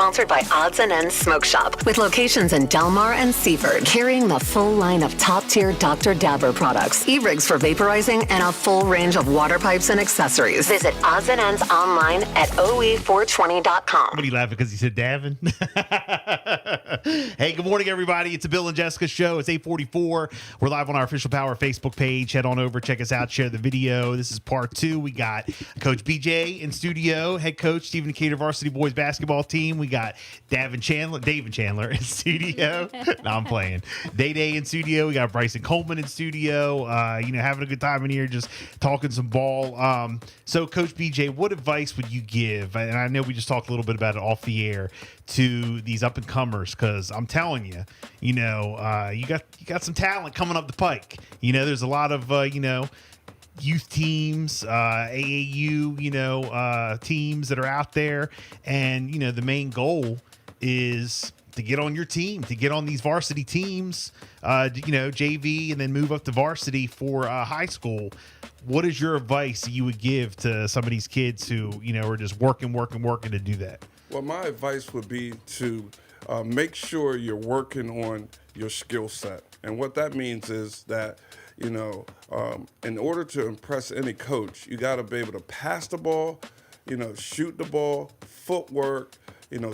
Sponsored by Odds and Ends Smoke Shop, with locations in Delmar and Seaford, carrying the full line of top-tier Dr. Dabber products, e-rigs for vaporizing, and a full range of water pipes and accessories. Visit Odds and Ends online at OE420.com. What are you laughing because he said Davin? Hey, good morning, everybody. It's a Bill and Jessica show. It's 8:44. We're live on our Official Power Facebook page. Head on over, check us out, share the video. This is part 2. We got Coach BJ in studio, head coach, Decatur Varsity boys basketball team. We got David Chandler in studio. No, I'm playing. Day in studio. We got Bryson Coleman in studio. Having a good time in here, just talking some ball. So, Coach BJ, what advice would you give? And I know we just talked a little bit about it off the air, to these up and comers, because I'm telling you, you got some talent coming up the pike. There's a lot of youth teams, AAU, teams that are out there, and the main goal is to get on your team, to get on these varsity teams, JV, and then move up to varsity for high school. What is your advice you would give to some of these kids who are just working to do that? Well, my advice would be to make sure you're working on your skill set. And what that means is that, in order to impress any coach, you got to be able to pass the ball, shoot the ball, footwork,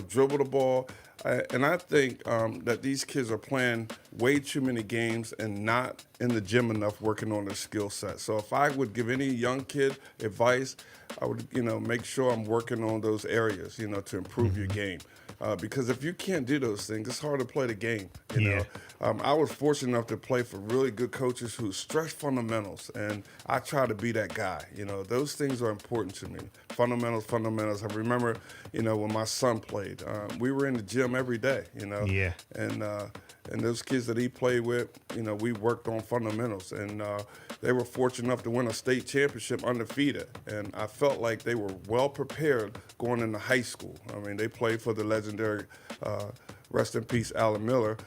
dribble the ball. And I think that these kids are playing way too many games and not in the gym enough working on their skill set. So if I would give any young kid advice, I would, make sure I'm working on those areas, to improve your game. Because if you can't do those things, it's hard to play the game. I was fortunate enough to play for really good coaches who stress fundamentals, and I try to be that guy. Those things are important to me. Fundamentals. I remember, when my son played, we were in the gym every day. And those kids that he played with, we worked on fundamentals, and they were fortunate enough to win a state championship undefeated. And I felt like they were well prepared going into high school. I mean, they played for the legendary, rest in peace, Alan Miller.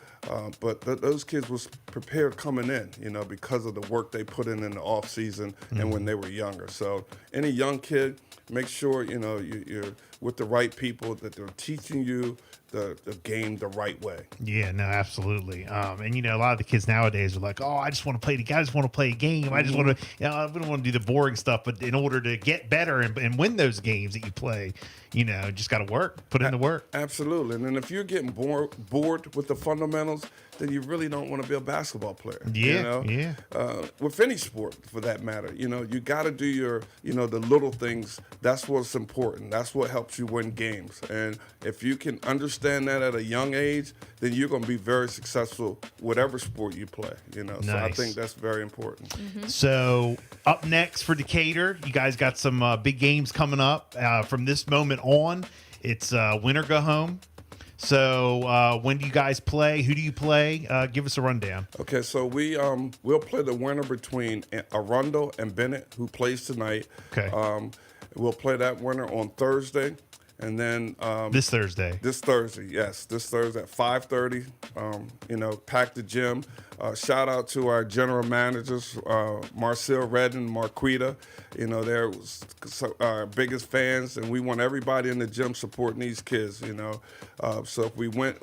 But those kids was prepared coming in, because of the work they put in the off season and when they were younger. So any young kid, make sure, you're with the right people, that they're teaching you the game the right way. Yeah, no, absolutely. And a lot of the kids nowadays are like, oh, I just want to play the guy. I just want to play a game. I just want to, I don't want to do the boring stuff. But in order to get better and win those games that you play, just got to work, put in the work. Absolutely. And then if you're getting bored with the fundamentals, then you really don't want to be a basketball player. With any sport, for that matter, you got to do your, the little things. That's what's important. That's what helps you win games. And if you can understand that at a young age, then you're going to be very successful whatever sport you play. Nice. So I think that's very important. Mm-hmm. So up next for Decatur, you guys got some big games coming up from this moment on. It's win or go home. So when do you guys play? Who do you play? Give us a rundown. Okay, so we'll play the winner between Arundel and Bennett, who plays tonight. Okay. We'll play that winner on Thursday. And then this Thursday, yes, this Thursday at 5:30. Pack the gym. Shout out to our general managers, Marcel Redden, Marquita. They're our biggest fans, and we want everybody in the gym supporting these kids. So if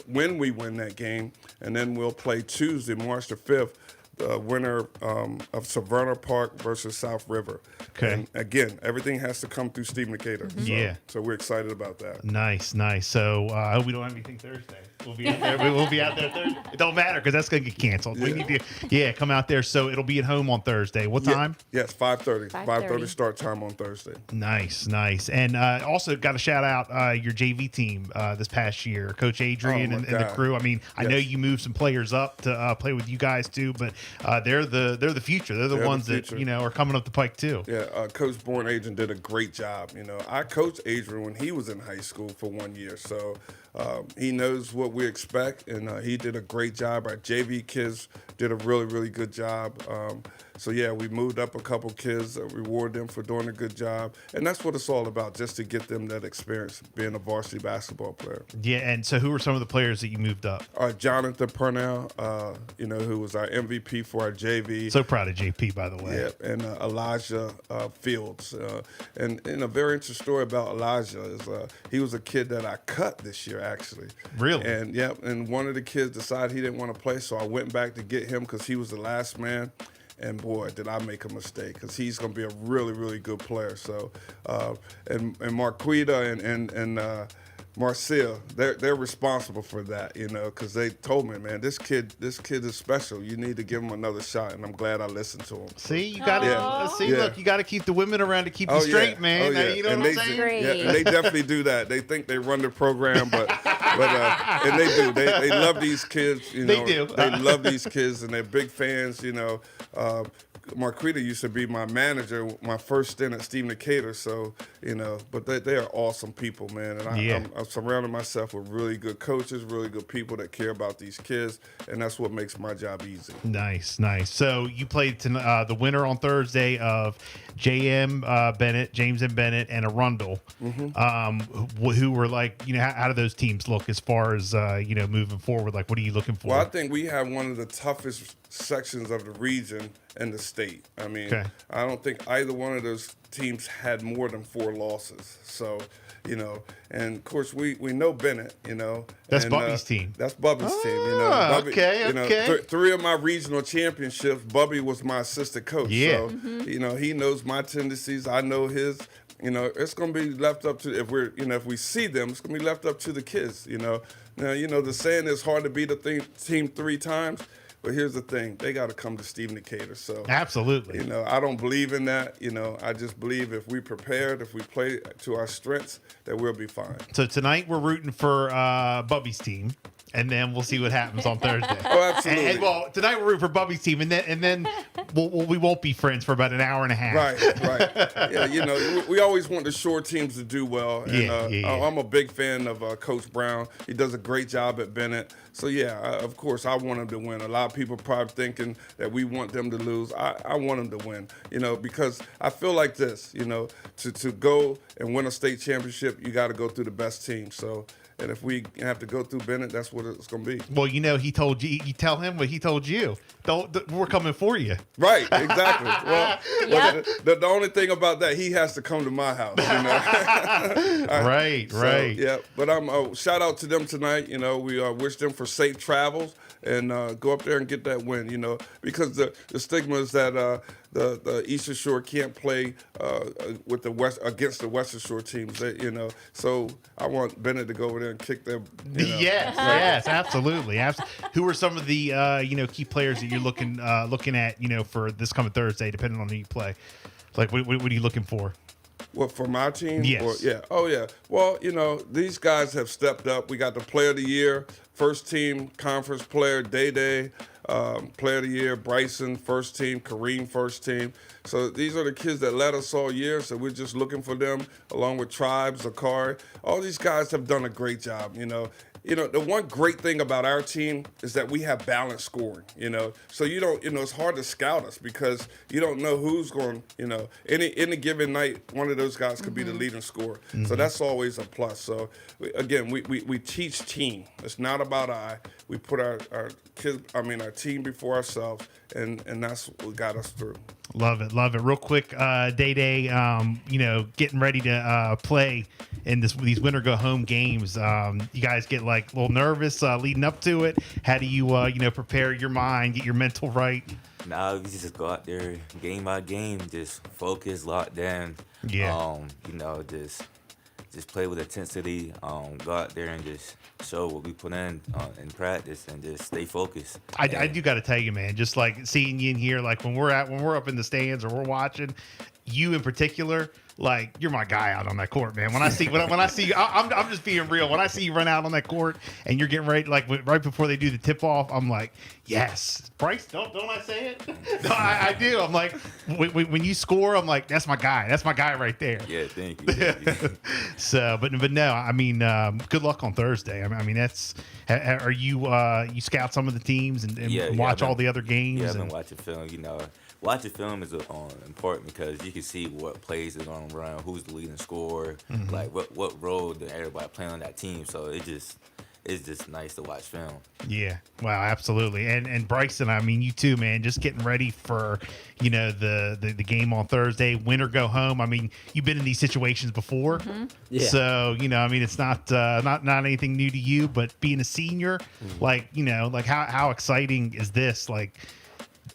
when we win that game, and then we'll play Tuesday, March the 5th. The winner of Savannah Park versus South River. Okay. And again, everything has to come through Steve Decatur. Mm-hmm. So we're excited about that. Nice. So I hope we don't have anything Thursday. We'll be out there. We'll be out there Thursday. It don't matter because that's going to get canceled. Yeah. We need to, come out there. So it'll be at home on Thursday. What time? Yes, 5:30. 5:30 start time on Thursday. Nice. And also got to shout out your JV team this past year, Coach Adrian and the crew. I mean, I know you moved some players up to play with you guys too, but they're the future. They're the ones that are coming up the pike too. Yeah, Coach Bourne Adrian did a great job. I coached Adrian when he was in high school for 1 year, so he knows what what we expect, and he did a great job. Our JV kids did a really, really good job. So yeah, we moved up a couple kids, reward them for doing a good job, and that's what it's all about, just to get them that experience being a varsity basketball player. Yeah, and so who were some of the players that you moved up? Jonathan Purnell, who was our MVP for our JV. So proud of JP, by the way. Yeah, and Elijah Fields. And a very interesting story about Elijah is he was a kid that I cut this year, actually. Really? And one of the kids decided he didn't want to play, so I went back to get him because he was the last man. And boy, did I make a mistake, because he's going to be a really, really good player. So, and Marquita and Marcia, they're responsible for that, because they told me, man, this kid is special. You need to give him another shot, and I'm glad I listened to him. See, you got to look. You got to keep the women around to keep you straight, man. Oh, yeah. You know what I'm saying? Yeah, and they definitely do that. They think they run the program, but and they do. They love these kids. They do. They love these kids, and they're big fans. Marquita used to be my manager, my first stint at Steve Decatur, so, but they are awesome people, man. And I'm surrounding myself with really good coaches, really good people that care about these kids, and that's what makes my job easy. Nice. So you played the winner on Thursday of James M. Bennett, and Arundel, who were like, how do those teams look as far as, moving forward? Like, what are you looking for? Well, I think we have one of the toughest sections of the region and the state. I mean, I don't think either one of those teams had more than 4 losses. So, and of course we know Bennett, That's Bubby's team. That's Bubby's team, Bubby, okay. 3 of my regional championships, Bubby was my assistant coach. Yeah. So, he knows my tendencies. I know his. It's going to be left up to, if we see them, it's going to be left up to the kids, Now, the saying is hard to beat a team 3 times. But here's the thing, they got to come to Steve Decatur. So absolutely, I don't believe in that. I just believe if we prepared, if we play to our strengths, that we'll be fine. So tonight we're rooting for Bubby's team, and then we'll see what happens on Thursday. Oh, absolutely. And tonight we're rooting for Bubby's team, and then we won't be friends for about an hour and a half. Right. Yeah, we always want the short teams to do well. And, I'm a big fan of Coach Brown. He does a great job at Bennett. So, of course, I want him to win. A lot of people probably thinking that we want them to lose. I want them to win, because I feel like this, to go and win a state championship, you got to go through the best team. So, and if we have to go through Bennett, that's what it's going to be. Well, he told you. You tell him what he told you. We're coming for you. Right, exactly. Well, the only thing about that, he has to come to my house. Right. Yeah, but I'm shout out to them tonight. We wish them for safe travels and go up there and get that win. Because the stigma is that the Eastern Shore can't play with against the Western Shore teams. So I want Bennett to go over there and kick them. Yes, absolutely. Who are some of the key players that you're looking at for this coming Thursday, depending on who you play? Like, what are you looking for? What, for my team? Yes. Oh, yeah. Well, these guys have stepped up. We got the Player of the Year, first team conference player, Day, Player of the Year, Bryson, first team, Kareem, first team. So these are the kids that led us all year, so we're just looking for them, along with Tribes, Zakari. All these guys have done a great job, the one great thing about our team is that we have balanced scoring, So you don't, it's hard to scout us because you don't know who's going, any given night, one of those guys could be the leading scorer. So that's always a plus. So we teach team. It's not about I. We put our team before ourselves, and that's what got us through. Love it. Real quick, Day, getting ready to play in these winter go home games. You guys get like a little nervous leading up to it. How do you prepare your mind, get your mental right? Nah, we just go out there game by game, just focus, lock down. Yeah. Just play with intensity. Go out there and just show what we put in practice, and just stay focused. I do got to tell you, man. Just like seeing you in here, like when we're up in the stands or we're watching, you in particular, like you're my guy out on that court, man. When I see you, I'm just being real. When I see you run out on that court and you're getting ready, like right before they do the tip off, I'm like, yes, Bryce. Don't I say it? No, I do. I'm like, when you score, I'm like, that's my guy. That's my guy right there. Yeah, thank you. So, but no, I mean, good luck on Thursday. I mean, that's. Are you you scout some of the teams and watch all the other games? Yeah, I've been watching film. You know, watching film is important because you can see what plays are going to run, who's the leading scorer, like what role that everybody playing on that team. So it's just nice to watch film. Yeah, wow, absolutely. And Bryson, I mean, you too, man. Just getting ready for the game on Thursday. Win or go home. I mean, you've been in these situations before, so I mean, it's not anything new to you. But being a senior, like how exciting is this? Like.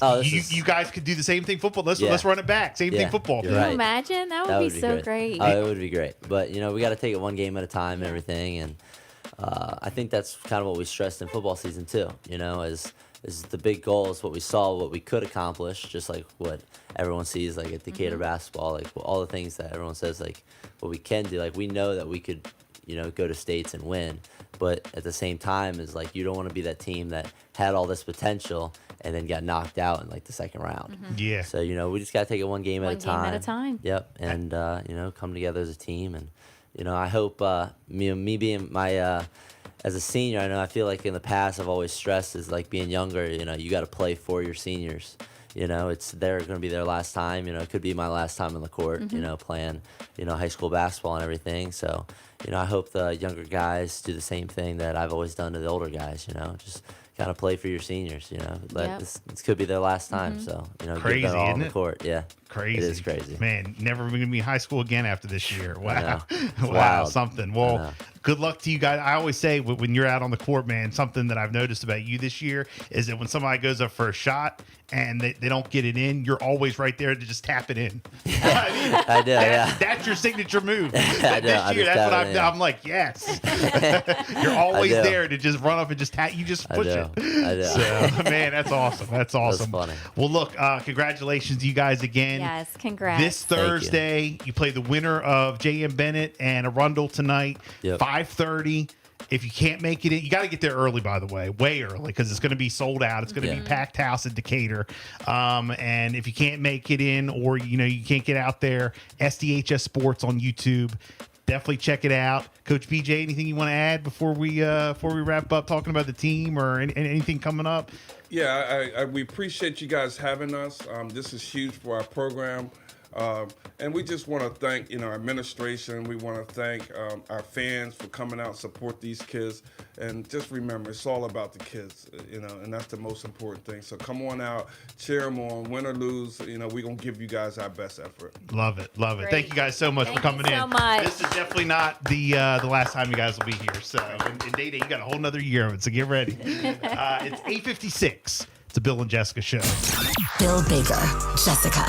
Oh, you guys could do the same thing football. Let's run it back. Same thing football. Can you imagine? That would be so great. Oh, it would be great. But we got to take it one game at a time and everything. And I think that's kind of what we stressed in football season too. Is the big goal is what we saw, what we could accomplish, just like what everyone sees, like at Decatur basketball, like all the things that everyone says, like what we can do. Like we know that we could, go to states and win. But at the same time, is like you don't want to be that team that had all this potential and then got knocked out in like the second round. Yeah. So we just gotta take it one game at a time. One game at a time. Yep. And come together as a team. And I hope me being my as a senior, I feel like in the past I've always stressed is like being younger. You got to play for your seniors. It's going to be their last time. It could be my last time on the court. Playing high school basketball and everything. So I hope the younger guys do the same thing that I've always done to the older guys. Just got to play for your seniors. This could be their last time. So crazy, give that all on isn't the it? court. Yeah, crazy. It is crazy. Man, never going to be in high school again after this year. Wow, wow, wild. Something. Well, good luck to you guys. I always say when you're out on the court, man, something that I've noticed about you this year is that when somebody goes up for a shot and they don't get it in, you're always right there to just tap it in. I do. That's your signature move. I do. This year, that's what I'm like. Yes, you're always there to just run up and just tap. You just push it. I do. So, man, that's awesome. That's awesome. That's funny. Well, look, congratulations to you guys again. Yes, congrats. This Thursday, you play the winner of J.M. Bennett and Arundel tonight, 5:30. If you can't make it in, you got to get there early, by the way, early, because it's going to be sold out. It's going to be packed house at Decatur. And if you can't make it in or, you can't get out there, SDHS Sports on YouTube. Definitely check it out. Coach BJ, anything you want to add before we wrap up talking about the team or anything coming up? Yeah, we appreciate you guys having us. This is huge for our program. And we just want to thank, our administration. We want to thank our fans for coming out and support these kids. And just remember, it's all about the kids, and that's the most important thing. So come on out, cheer them on, win or lose. We're going to give you guys our best effort. Love it. Love it. Great. Thank you guys so much for coming in. So much. This is definitely not the last time you guys will be here. So, and Day-Day, you got a whole nother year of it, so get ready. It's 8:56. It's a Bill and Jessica show. Bill Baker, Jessica.